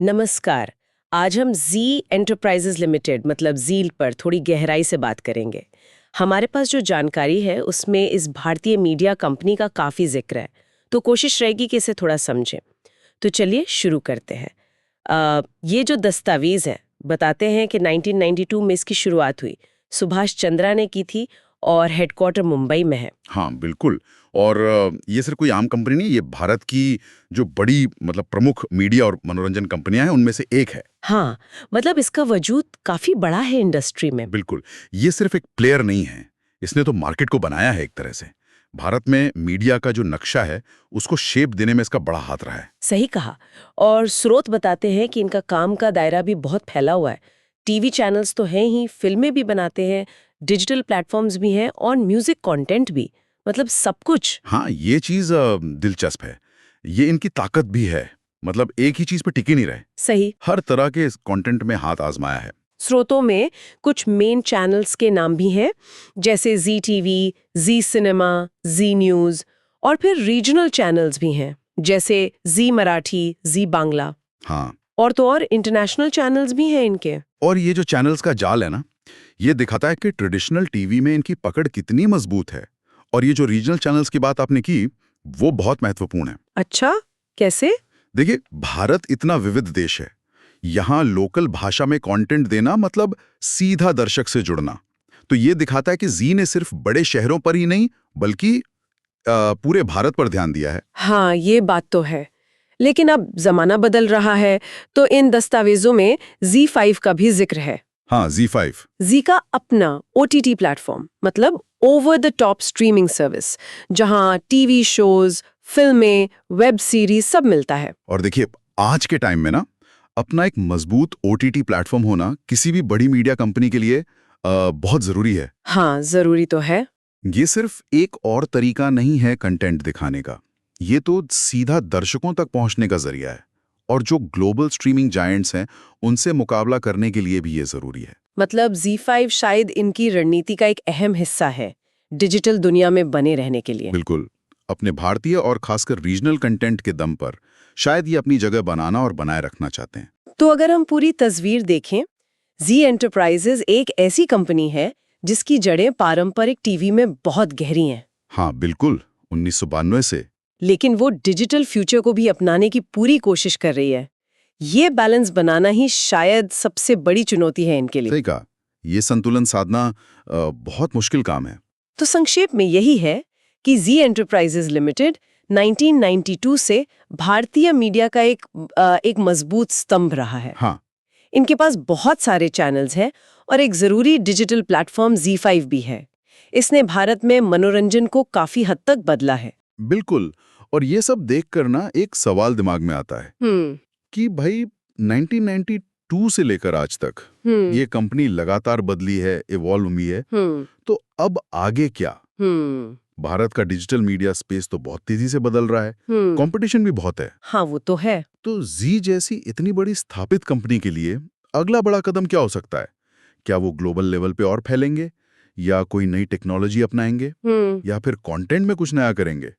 नमस्कार। आज हम जी एंटरप्राइजेज लिमिटेड मतलब जील पर थोड़ी गहराई से बात करेंगे। हमारे पास जो जानकारी है उसमें इस भारतीय मीडिया कंपनी का काफ़ी जिक्र है, तो कोशिश रहेगी कि इसे थोड़ा समझें। तो चलिए शुरू करते हैं। ये जो दस्तावेज है बताते हैं कि 1992 में इसकी शुरुआत हुई, सुभाष चंद्रा ने की थी और हेडक्वार्टर मुंबई में है। हाँ, बिल्कुल। और ये सिर्फ कोई आम कंपनी नहीं, ये भारत की जो बड़ी मतलब प्रमुख मीडिया और मनोरंजन कंपनियां हैं, उनमें से एक है। हाँ, मतलब इसका वजूद काफ़ी बड़ा है इंडस्ट्री में। बिल्कुल। ये सिर्फ एक प्लेयर नहीं है, इसने तो मार्केट को बनाया है एक तरह से। भारत में मीडिया का जो नक्शा है, उसको शेप देने में इसका बड़ा हाथ रहा है। सही कहा। और स्रोत बताते हैं कि इनका काम का दायरा भी बहुत फैला हुआ है। टीवी चैनल्स तो हैं ही, फिल्में भी बनाते हैं, डिजिटल प्लेटफॉर्म्स भी हैं और म्यूजिक कंटेंट भी। मतलब सब कुछ। हाँ, ये चीज़ दिलचस्प है। ये इनकी ताकत भी है। मतलब एक ही चीज़ पे टिके नहीं रहे। सही। हर तरह के कंटेंट में हाथ आजमाया है। स्रोतों में कुछ मेन चैनल्स के नाम भी हैं, जैसे जी टीवी, जी सिनेमा, जी न्यूज़, और फिर रीजनल चैनल्स भी हैं, जैसे जी मराठी, जी बांग्ला। हाँ। और तो और इंटरनेशनल चैनल्स भी हैं इनके। और ये जो चैनल्स का जाल है ना, ये दिखाता है कि ट्रेडिशनल टीवी में इनकी पकड़ कितनी मजबूत है। और ये जो रीजनल चैनल्स की बात आपने की, वो बहुत महत्वपूर्ण है। अच्छा, कैसे? देखिए, भारत इतना विविध देश है। यहाँ लोकल भाषा में कंटेंट देना मतलब सीधा दर्शक से जुड़ना। तो ये दिखाता है कि जी ने सिर्फ बड़े शहरों पर ही नहीं, बल्कि पूरे भारत पर ध्यान दिया है। हाँ, ये बात तो है। लेकिन अब जमाना बदल रहा है, तो इन दस्तावेजों में Z5 का भी जिक्र है। हाँ, Z5। जी का अपना OTT प्लेटफॉर्म, मतलब over the top streaming service, जहां टीवी शोज, फिल्में, वेब सीरीज सब मिलता है। और देखिए, आज के टाइम में ना, अपना एक मजबूत OTT प्लेटफॉर्म होना किसी भी बड़ी मीडिया कंपनी के लिए बहुत जरूरी है। हाँ, जरूरी तो है। ये सिर्फ एक और तरीका नहीं है कंटेंट दिखाने का, ये तो सीधा दर्शकों तक पहुंचने का जरिया है। और जो ग्लोबल स्ट्रीमिंग जायंट्स हैं, उनसे मुकाबला करने के लिए भी ये जरूरी है। मतलब Z5 शायद इनकी रणनीति का एक अहम हिस्सा है, डिजिटल दुनिया में बने रहने के लिए। बिल्कुल। अपने भारतीय और खासकर रीजनल कंटेंट के दम पर शायद ये अपनी जगह बनाना और बनाए रखना चाहते हैं। तो अगर हम पूरी तस्वीर देखें, जी एंटरप्राइजेज एक ऐसी कंपनी है जिसकी जड़ें पारंपरिक टीवी में बहुत गहरी हैं। हाँ, बिल्कुल। 1992 से। लेकिन वो डिजिटल फ्यूचर को भी अपनाने की पूरी कोशिश कर रही है। ये बैलेंस बनाना ही शायद सबसे बड़ी चुनौती है इनके लिए। सही कहा। ये संतुलन साधना बहुत मुश्किल काम है। तो संक्षेप में यही है कि जी एंटरप्राइजेज लिमिटेड 1992 से भारतीय मीडिया का एक मजबूत स्तंभ रहा है। हाँ। इनके पास बहुत सारे चैनल्स हैं और एक जरूरी डिजिटल प्लेटफॉर्म Z5 भी है। इसने भारत में मनोरंजन को काफी हद तक बदला है। बिल्कुल। और ये सब देखकर ना एक सवाल दिमाग में आता है कि भाई 1992 से लेकर आज तक हम्म ये कंपनी लगातार बदली है, इवॉल्व हुई है। हम्म तो अब आगे क्या? हम्म भारत का डिजिटल मीडिया स्पेस तो बहुत तेजी से बदल रहा है, हम्म कंपटीशन भी बहुत है। हाँ, वो तो है। तो जी जैसी इतनी बड़ी स्थापित कंपनी के लिए अगला बड़ा कदम क्या हो सकता है? क्या वो ग्लोबल लेवल पे और फैलेंगे, या कोई नई टेक्नोलॉजी अपनाएंगे, हम्म या फिर कंटेंट में कुछ नया करेंगे?